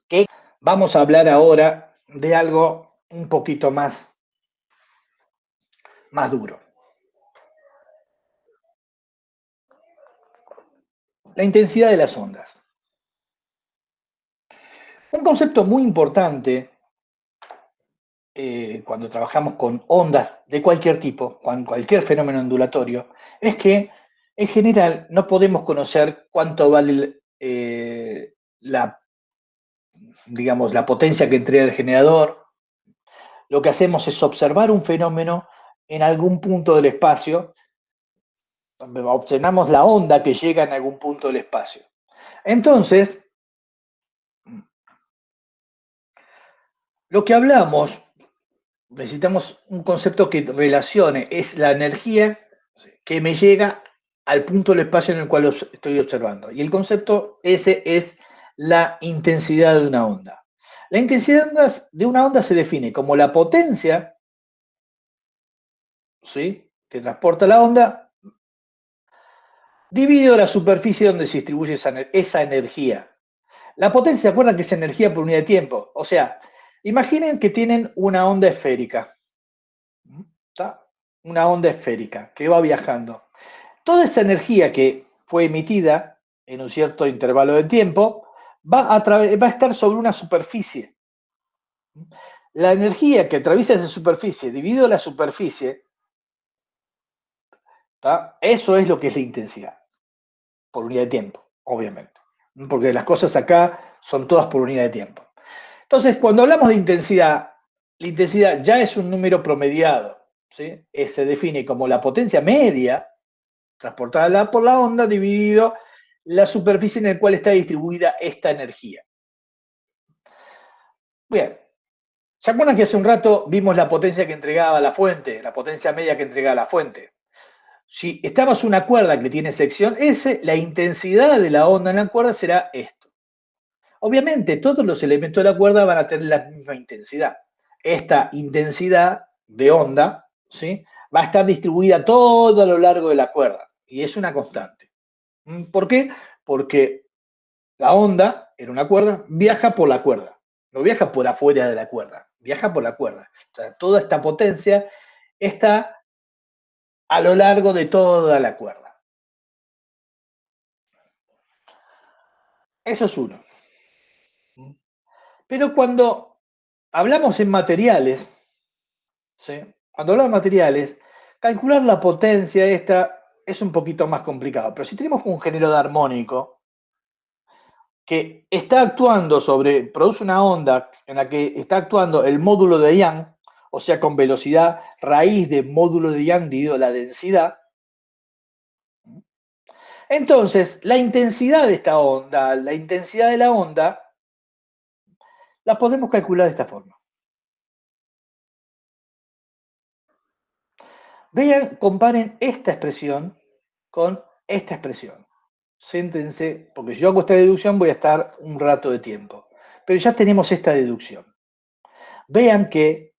que vamos a hablar ahora de algo un poquito más duro. La intensidad de las ondas. Un concepto muy importante cuando trabajamos con ondas de cualquier tipo, con cualquier fenómeno ondulatorio, es que en general no podemos conocer cuánto vale la potencia que entrega el generador. Lo que hacemos es observar un fenómeno en algún punto del espacio, observamos la onda que llega en algún punto del espacio. Entonces, lo que hablamos, necesitamos un concepto que relacione, es la energía que me llega al punto del espacio en el cual estoy observando. Y el concepto ese es la intensidad de una onda. La intensidad de una onda se define como la potencia, ¿sí?, que transporta la onda, dividido la superficie donde se distribuye esa energía. La potencia, ¿se acuerdan que es energía por unidad de tiempo? O sea, imaginen que tienen una onda esférica. ¿Está? Una onda esférica que va viajando. Toda esa energía que fue emitida en un cierto intervalo de tiempo va a estar sobre una superficie. La energía que atraviesa esa superficie dividido la superficie, ¿está?, eso es lo que es la intensidad, por unidad de tiempo, obviamente. Porque las cosas acá son todas por unidad de tiempo. Entonces, cuando hablamos de intensidad, la intensidad ya es un número promediado, ¿sí? Se define como la potencia media transportada por la onda dividido la superficie en la cual está distribuida esta energía. Bien, ¿se acuerdan que hace un rato vimos la potencia que entregaba la fuente, la potencia media que entregaba la fuente? Si estamos en una cuerda que tiene sección S, la intensidad de la onda en la cuerda será esto. Obviamente, todos los elementos de la cuerda van a tener la misma intensidad. Esta intensidad de onda, ¿sí?, va a estar distribuida todo a lo largo de la cuerda y es una constante. ¿Por qué? Porque la onda en una cuerda viaja por la cuerda, no viaja por afuera de la cuerda, viaja por la cuerda. O sea, toda esta potencia está a lo largo de toda la cuerda. Eso es uno. Pero cuando hablamos en materiales, ¿sí?, cuando hablamos de materiales, calcular la potencia esta es un poquito más complicado. Pero si tenemos un generador armónico que está actuando produce una onda en la que está actuando el módulo de Young, o sea, con velocidad raíz de módulo de Young dividido la densidad. Entonces, la intensidad de esta onda, la intensidad de la onda, la podemos calcular de esta forma. Vean, comparen esta expresión con esta expresión. Siéntense, porque si yo hago esta deducción voy a estar un rato de tiempo. Pero ya tenemos esta deducción. Vean qué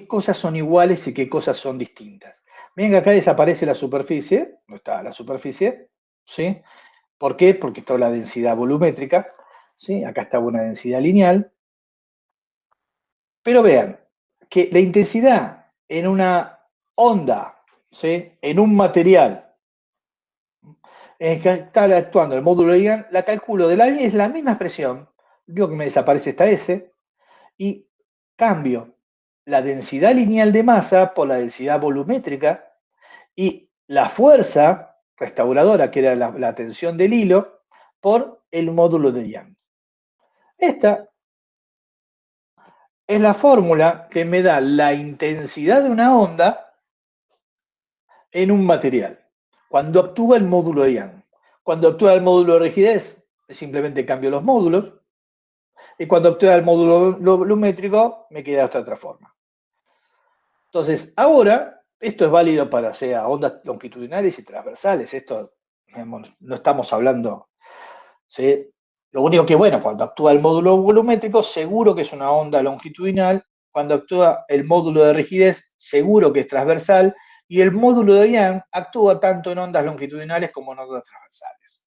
cosas son iguales y qué cosas son distintas. Vean que acá desaparece la superficie, no está la superficie, ¿sí? ¿Por qué? Porque está la densidad volumétrica, ¿sí? Acá está una densidad lineal. Pero vean que la intensidad en una onda, ¿sí?, en un material, en que está actuando el módulo de Young, la calculo es la misma expresión, digo que me desaparece esta S, y cambio la densidad lineal de masa por la densidad volumétrica y la fuerza restauradora, que era la tensión del hilo, por el módulo de Young. Esta es la fórmula que me da la intensidad de una onda en un material, cuando actúa el módulo de Young. Cuando actúa el módulo de rigidez, simplemente cambio los módulos, y cuando actúa el módulo volumétrico, me queda esta otra forma. Entonces, ahora, esto es válido para sea ondas longitudinales y transversales. Esto, digamos, no estamos hablando, ¿sí? Lo único que, bueno, cuando actúa el módulo volumétrico, seguro que es una onda longitudinal. Cuando actúa el módulo de rigidez, seguro que es transversal. Y el módulo de Young actúa tanto en ondas longitudinales como en ondas transversales.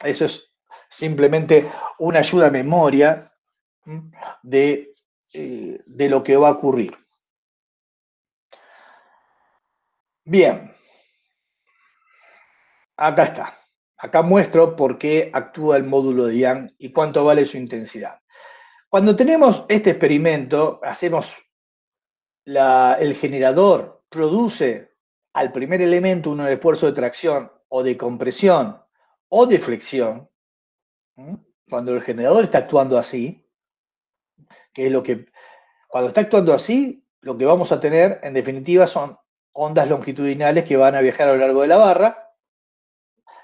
Eso es simplemente una ayuda a memoria de lo que va a ocurrir. Bien, acá está. Acá muestro por qué actúa el módulo de Young y cuánto vale su intensidad. Cuando tenemos este experimento, hacemos el generador produce al primer elemento un esfuerzo de tracción o de compresión o de flexión. Cuando el generador está actuando así, que es lo que, cuando está actuando así, lo que vamos a tener en definitiva son ondas longitudinales que van a viajar a lo largo de la barra,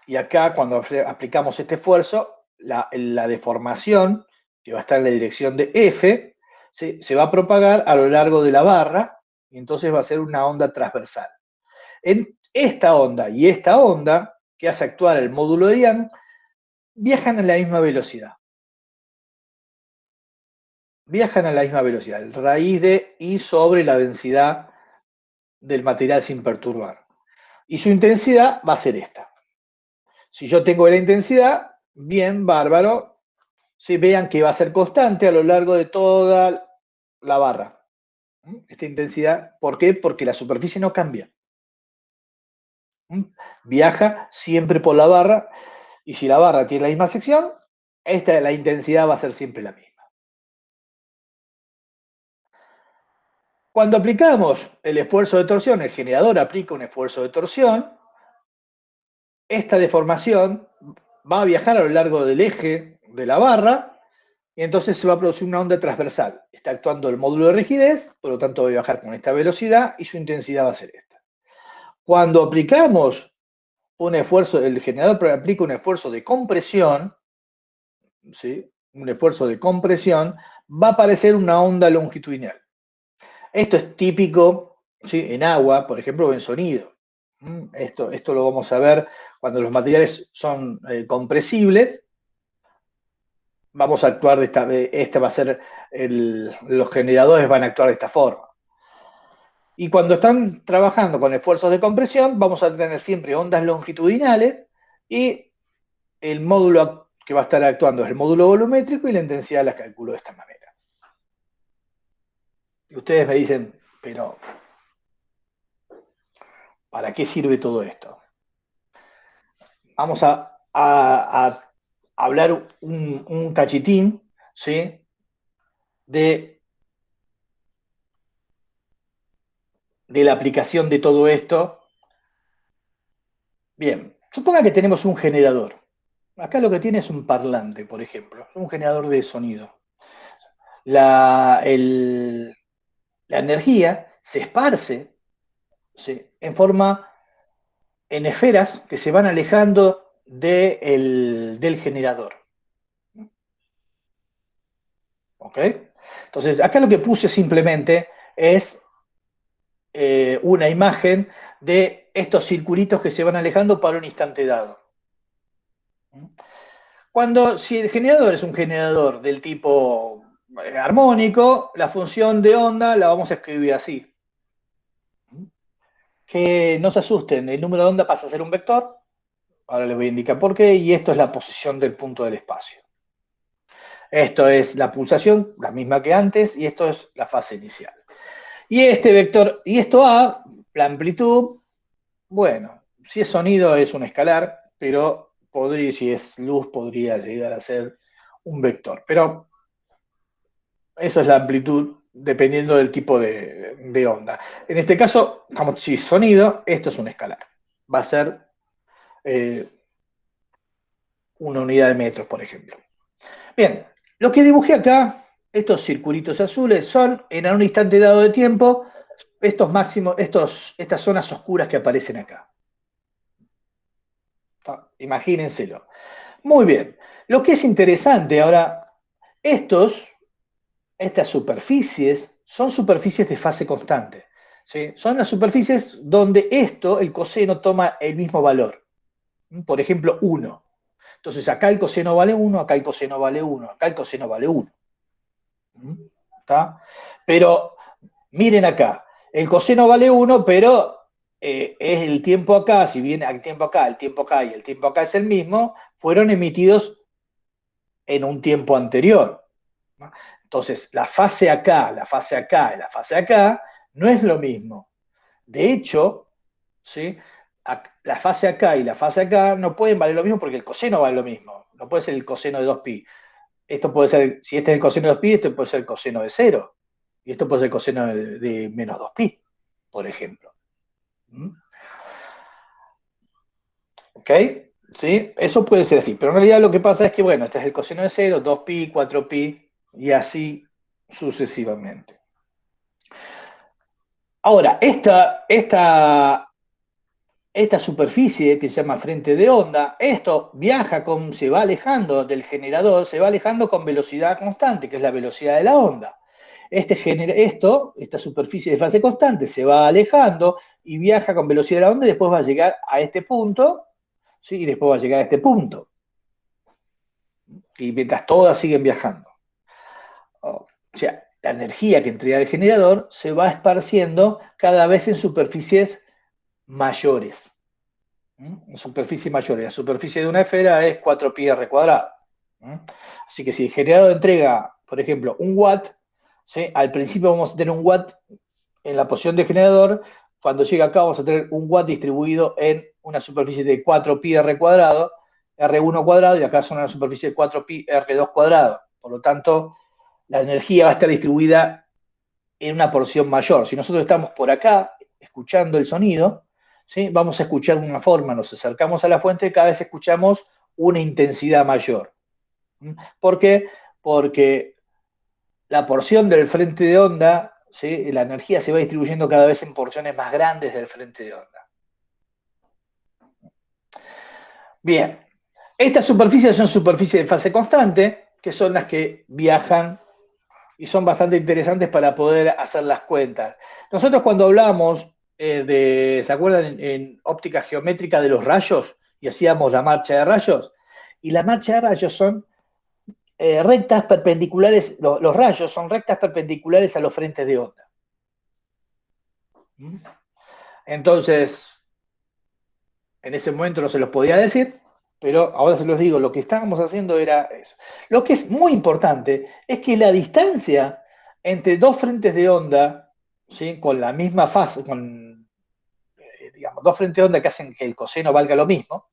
y acá cuando aplicamos este esfuerzo, la deformación, que va a estar en la dirección de F, se va a propagar a lo largo de la barra, y entonces va a ser una onda transversal. En esta onda y esta onda, que hace actuar el módulo de Young, viajan a la misma velocidad. Viajan a la misma velocidad, raíz de I sobre la densidad del material sin perturbar. Y su intensidad va a ser esta. Si yo tengo la intensidad, bien, bárbaro. Si vean que va a ser constante a lo largo de toda la barra. Esta intensidad, ¿por qué? Porque la superficie no cambia. Viaja siempre por la barra, y si la barra tiene la misma sección, la intensidad va a ser siempre la misma. Cuando aplicamos el esfuerzo de torsión, el generador aplica un esfuerzo de torsión, esta deformación va a viajar a lo largo del eje de la barra, y entonces se va a producir una onda transversal. Está actuando el módulo de rigidez, por lo tanto va a viajar con esta velocidad y su intensidad va a ser esta. Cuando aplicamos un esfuerzo, el generador aplica un esfuerzo de compresión, ¿sí? Un esfuerzo de compresión, va a aparecer una onda longitudinal. Esto es típico, ¿sí? En agua, por ejemplo, o en sonido. Esto lo vamos a ver cuando los materiales son compresibles. Vamos a actuar esta va a ser, los generadores van a actuar de esta forma. Y cuando están trabajando con esfuerzos de compresión, vamos a tener siempre ondas longitudinales, y el módulo que va a estar actuando es el módulo volumétrico, y la intensidad la calculo de esta manera. Y ustedes me dicen, pero ¿para qué sirve todo esto? Vamos a hablar un cachitín, ¿sí? de la aplicación de todo esto. Bien, suponga que tenemos un generador. Acá lo que tiene es un parlante, por ejemplo, un generador de sonido. La energía se esparce, ¿sí? En esferas que se van alejando del generador. ¿Ok? Entonces, acá lo que puse simplemente es una imagen de estos circulitos que se van alejando para un instante dado. Si el generador es un generador del tipo armónico, la función de onda la vamos a escribir así. Que no se asusten, el número de onda pasa a ser un vector. Ahora les voy a indicar por qué, y esto es la posición del punto del espacio. Esto es la pulsación, la misma que antes, y esto es la fase inicial. Y este vector, y esto A, la amplitud, bueno, si es sonido es un escalar, pero si es luz podría llegar a ser un vector. Pero eso es la amplitud dependiendo del tipo de onda. En este caso, como si es sonido, esto es un escalar. Va a ser una unidad de metros, por ejemplo. Bien, lo que dibujé acá, estos circulitos azules, son en un instante dado de tiempo estos máximos, estas zonas oscuras que aparecen acá. Imagínenselo. Muy bien. Lo que es interesante ahora, estas superficies son superficies de fase constante. ¿Sí? Son las superficies donde el coseno toma el mismo valor. Por ejemplo, 1. Entonces acá el coseno vale 1, acá el coseno vale 1, acá el coseno vale 1. ¿Está? Pero miren acá, el coseno vale 1, pero es el tiempo acá, si bien el tiempo acá y el tiempo acá es el mismo, fueron emitidos en un tiempo anterior, ¿no? Entonces, la fase acá, la fase acá y la fase acá no es lo mismo. De hecho, ¿sí? La fase acá y la fase acá no pueden valer lo mismo porque el coseno vale lo mismo. No puede ser el coseno de 2pi. Esto puede ser, si este es el coseno de 2pi, esto puede ser el coseno de 0. Y esto puede ser el coseno de menos 2pi, por ejemplo. ¿Mm? ¿Ok? ¿Sí? Eso puede ser así. Pero en realidad lo que pasa es que, bueno, este es el coseno de 0, 2pi, 4pi y así sucesivamente. Ahora, esta superficie que se llama frente de onda, esto viaja se va alejando del generador, se va alejando con velocidad constante, que es la velocidad de la onda. Esta superficie de fase constante se va alejando y viaja con velocidad de la onda y después va a llegar a este punto, ¿sí? Y después va a llegar a este punto. Y mientras todas siguen viajando. O sea, la energía que entrega el generador se va esparciendo cada vez en superficies mayores. En superficie mayor. La superficie de una esfera es 4pi r cuadrado. Así que si el generador entrega, por ejemplo, un watt, ¿sí? Al principio vamos a tener un watt en la posición del generador. Cuando llegue acá vamos a tener un watt distribuido en una superficie de 4pi r cuadrado, R1 cuadrado, y acá son una superficie de 4pi R2 cuadrado. Por lo tanto, la energía va a estar distribuida en una porción mayor. Si nosotros estamos por acá escuchando el sonido, ¿sí? Vamos a escuchar de una forma, nos acercamos a la fuente y cada vez escuchamos una intensidad mayor. ¿Por qué? Porque la porción del frente de onda, ¿sí? La energía se va distribuyendo cada vez en porciones más grandes del frente de onda. Bien, estas superficies son superficies de fase constante, que son las que viajan y son bastante interesantes para poder hacer las cuentas. Nosotros cuando hablamos ¿se acuerdan en óptica geométrica de los rayos? Y hacíamos la marcha de rayos. Y la marcha de rayos son rectas perpendiculares, los rayos son rectas perpendiculares a los frentes de onda. ¿Mm? Entonces, en ese momento no se los podía decir, pero ahora se los digo, lo que estábamos haciendo era eso. Lo que es muy importante es que la distancia entre dos frentes de onda, ¿sí? Con la misma fase, digamos, dos frentes de onda que hacen que el coseno valga lo mismo,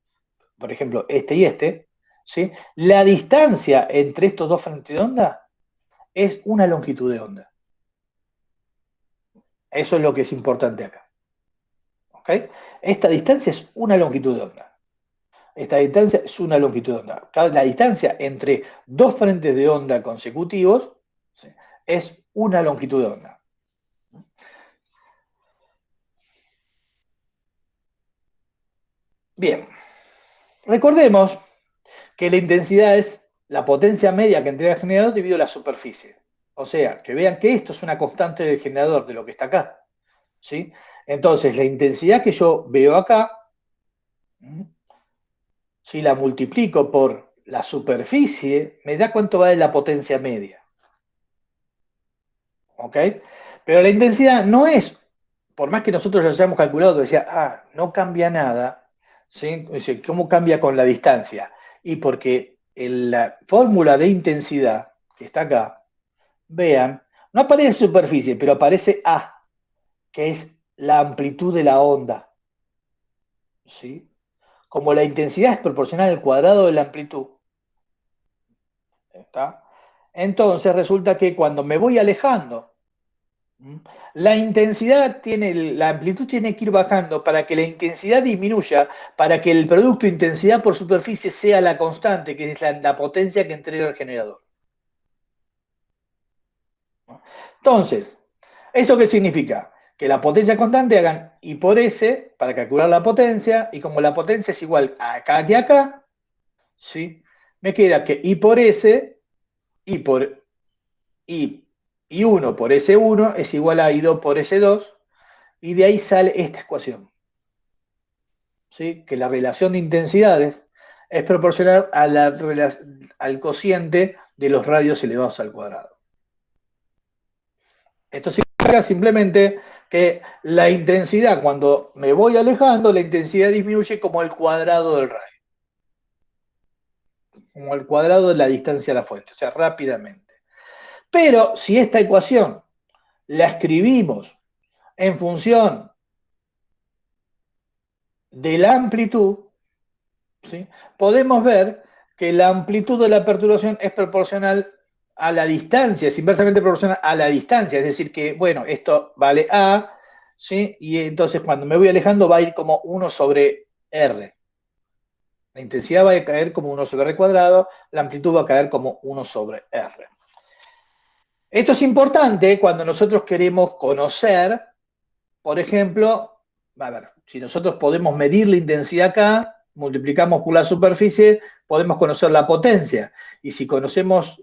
por ejemplo, este y este, ¿sí? La distancia entre estos dos frentes de onda es una longitud de onda. Eso es lo que es importante acá. ¿Ok? Esta distancia es una longitud de onda. Esta distancia es una longitud de onda. La distancia entre dos frentes de onda consecutivos, ¿sí? Es una longitud de onda. Bien, recordemos que la intensidad es la potencia media que entrega el generador dividido la superficie. O sea, que vean que esto es una constante del generador de lo que está acá. ¿Sí? Entonces, la intensidad que yo veo acá, si la multiplico por la superficie, me da cuánto vale la potencia media. ¿Ok? Pero la intensidad no es, por más que nosotros lo hayamos calculado, decía, no cambia nada, ¿sí? Dice, ¿cómo cambia con la distancia? Y porque en la fórmula de intensidad, que está acá, vean, no aparece superficie, pero aparece A, que es la amplitud de la onda, ¿sí? Como la intensidad es proporcional al cuadrado de la amplitud, ¿está? Entonces resulta que cuando me voy alejando, la intensidad la amplitud tiene que ir bajando para que la intensidad disminuya, para que el producto intensidad por superficie sea la constante, que es la potencia que entrega el generador. Entonces, ¿eso qué significa? Que la potencia constante hagan I por S para calcular la potencia, y como la potencia es igual a acá que acá, ¿sí? Me queda que I por S, I por I, I1 por S1 es igual a I2 por S2, y de ahí sale esta ecuación, ¿sí? Que la relación de intensidades es proporcional al cociente de los radios elevados al cuadrado. Esto significa simplemente que la intensidad, cuando me voy alejando, la intensidad disminuye como el cuadrado del radio. como al cuadrado de la distancia a la fuente, o sea, rápidamente. Pero si esta ecuación la escribimos en función de la amplitud, ¿sí? Podemos ver que la amplitud de la perturbación es proporcional a la distancia, es inversamente proporcional a la distancia, es decir que, bueno, esto vale A, ¿sí? Y entonces cuando me voy alejando va a ir como 1 sobre R. La intensidad va a caer como 1 sobre R cuadrado, la amplitud va a caer como 1 sobre R. Esto es importante cuando nosotros queremos conocer, por ejemplo, a ver, si nosotros podemos medir la intensidad acá, multiplicamos por la superficie, podemos conocer la potencia. Y si conocemos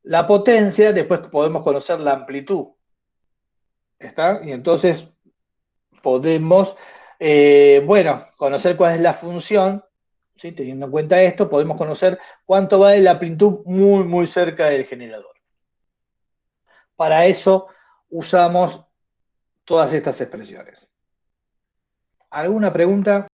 la potencia, después podemos conocer la amplitud. ¿Está? Y entonces podemos, bueno, conocer cuál es la función, ¿sí? Teniendo en cuenta esto, podemos conocer cuánto vale la amplitud muy, muy cerca del generador. Para eso usamos todas estas expresiones. ¿Alguna pregunta?